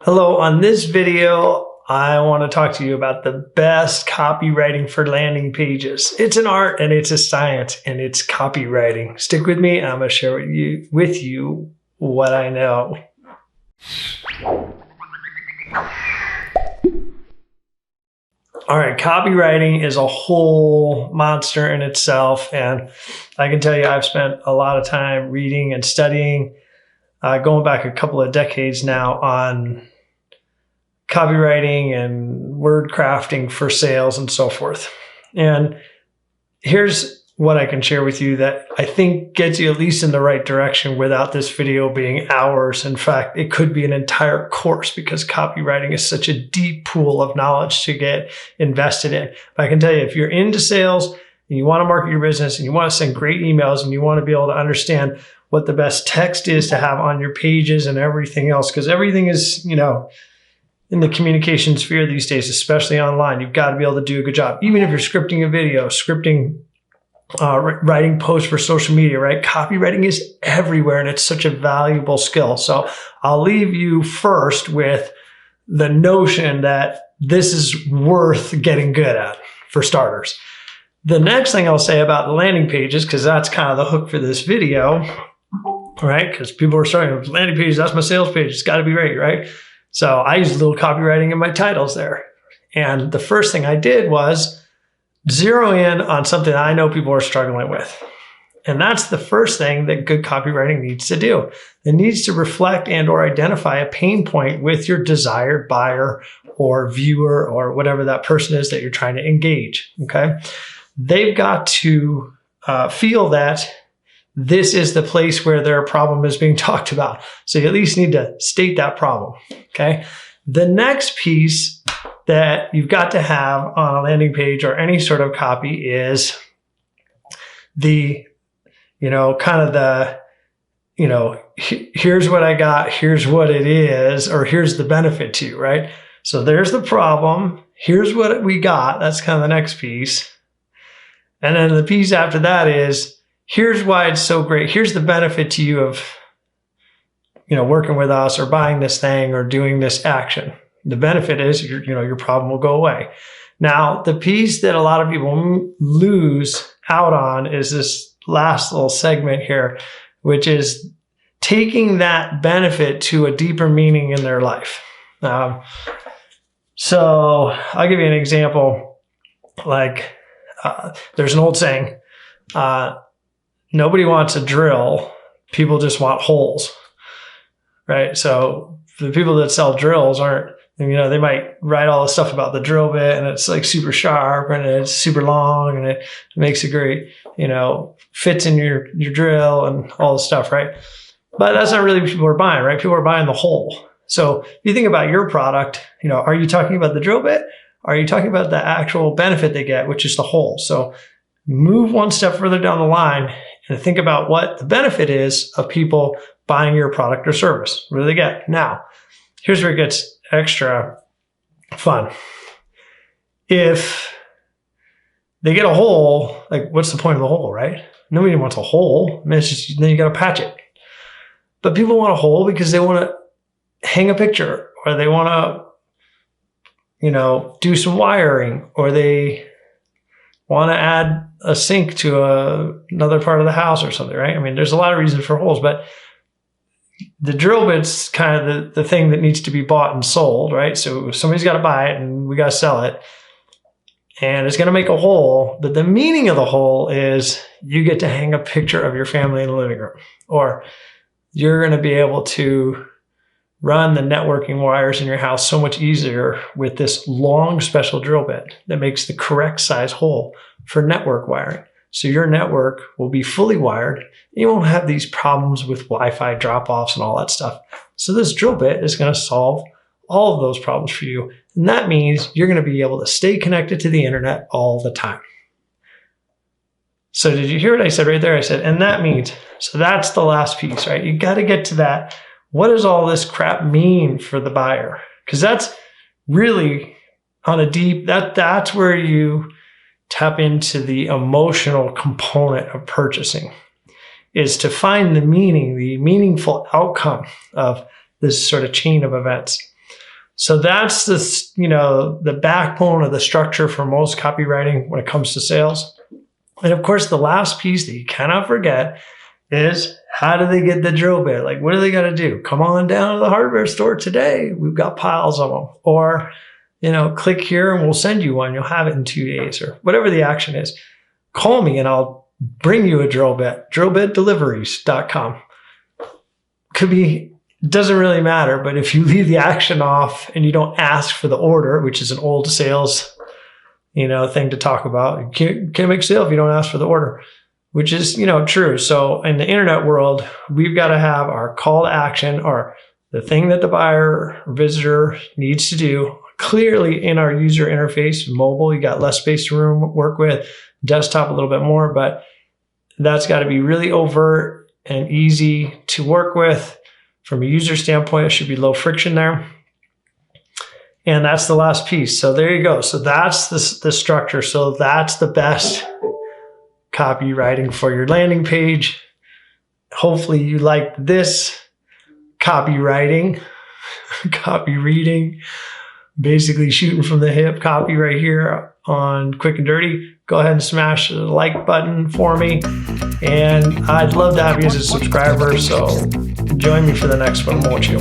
Hello, on this video, I want to talk to you about the best copywriting for landing pages. It's an art and it's a science and it's copywriting. Stick with me. I'm going to share with you what I know. All right, copywriting is a whole monster in itself. And I can tell you, I've spent a lot of time reading and studying, going back a couple of decades now on copywriting and word crafting for sales and so forth. And here's what I can share with you that I think gets you at least in the right direction without this video being hours. In fact, it could be an entire course because copywriting is such a deep pool of knowledge to get invested in. But I can tell you, if you're into sales and you want to market your business and you want to send great emails and you want to be able to understand what the best text is to have on your pages and everything else, because everything is, in the communication sphere these days, especially online, you've got to be able to do a good job. Even if you're scripting a video, writing posts for social media, right? Copywriting is everywhere and it's such a valuable skill. So I'll leave you first with the notion that this is worth getting good at for starters. The next thing I'll say about the landing pages, because that's kind of the hook for this video, right? Because people are starting with landing pages, that's my sales page, it's got to be great, right? So I use a little copywriting in my titles there. And the first thing I did was zero in on something I know people are struggling with. And that's the first thing that good copywriting needs to do. It needs to reflect and or identify a pain point with your desired buyer or viewer or whatever that person is that you're trying to engage, okay? They've got to feel that this is the place where their problem is being talked about. So you at least need to state that problem, okay? The next piece that you've got to have on a landing page or any sort of copy is the, here's what I got, here's what it is, or here's the benefit to you, right? So there's the problem, here's what we got, that's kind of the next piece. And then the piece after that is, here's why it's so great. Here's the benefit to you of, working with us or buying this thing or doing this action. The benefit is your problem will go away. Now, the piece that a lot of people lose out on is this last little segment here, which is taking that benefit to a deeper meaning in their life. So I'll give you an example. Like there's an old saying, nobody wants a drill, people just want holes, right? So the people that sell drills aren't, they might write all the stuff about the drill bit and it's like super sharp and it's super long and it makes a great, fits in your drill and all the stuff, right? But that's not really what people are buying, right? People are buying the hole. So if you think about your product, are you talking about the drill bit? Are you talking about the actual benefit they get, which is the hole? So move one step further down the line and think about what the benefit is of people buying your product or service. What do they get? Now, here's where it gets extra fun. If they get a hole, like what's the point of the hole, right? Nobody wants a hole. Then you got to patch it. But people want a hole because they want to hang a picture or they want to, do some wiring or they want to add a sink to another part of the house or something, right? I mean, there's a lot of reasons for holes, but the drill bit's kind of the thing that needs to be bought and sold, right? So somebody's got to buy it and we got to sell it. And it's going to make a hole. But the meaning of the hole is you get to hang a picture of your family in the living room. Or you're going to be able to run the networking wires in your house so much easier with this long special drill bit that makes the correct size hole for network wiring. So your network will be fully wired. You won't have these problems with Wi-Fi drop-offs and all that stuff. So this drill bit is going to solve all of those problems for you. And that means you're going to be able to stay connected to the internet all the time. So did you hear what I said right there? I said, and that means, so that's the last piece, right? You got to get to that. What does all this crap mean for the buyer? Because that's really on a deep, that's where you tap into the emotional component of purchasing, is to find the meaning, the meaningful outcome of this sort of chain of events. So that's the backbone of the structure for most copywriting when it comes to sales. And of course, the last piece that you cannot forget is, how do they get the drill bit? Like, what do they got to do? Come on down to the hardware store today. We've got piles of them. Or, click here and we'll send you one. You'll have it in 2 days, or whatever the action is. Call me and I'll bring you a drill bit. Drillbitdeliveries.com. Doesn't really matter, but if you leave the action off and you don't ask for the order, which is an old sales, thing to talk about. You can't make a sale if you don't ask for the order, which is, true. So in the internet world, we've got to have our call to action, or the thing that the buyer or visitor needs to do, clearly in our user interface. Mobile, you got less space to work with. Desktop, a little bit more, but that's got to be really overt and easy to work with. From a user standpoint, it should be low friction there. And that's the last piece. So there you go. So that's the structure. So that's the best copywriting for your landing page. Hopefully you like this copywriting, copy reading, basically shooting from the hip copy right here on Quick and Dirty. Go ahead and smash the like button for me. And I'd love to have you as a subscriber. So join me for the next one, won't you?